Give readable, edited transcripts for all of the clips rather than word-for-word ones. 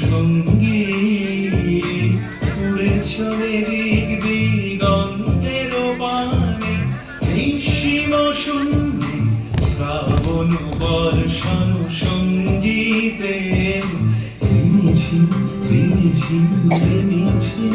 সঙ্গী উড়ে চলে দিক দিগন্তের পানে নিঃসীম শূন্যে শ্রাবণ বর্ষণ সঙ্গীতে রিমিঝি রিমিঝি রিমিঝি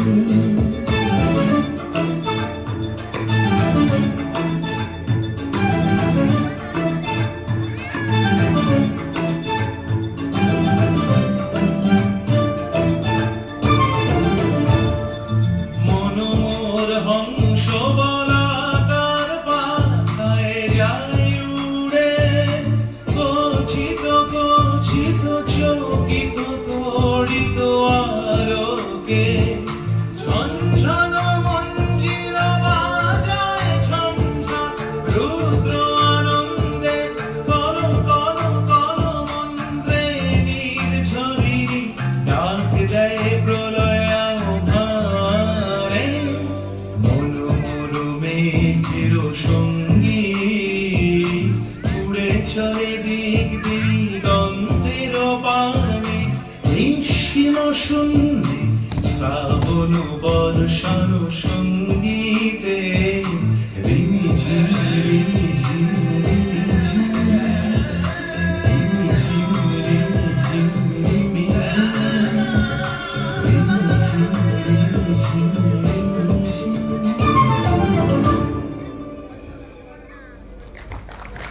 সঙ্গী উড়ে চলে দিক দিগন্তের পানে নিঃসীম শূন্যে শ্রাবণ বর্ষণ সঙ্গীতে রিমিঝি রিমিঝি রিমিঝি রিমিঝি রিমিঝি রিমিঝি রিমিঝি রিমিঝি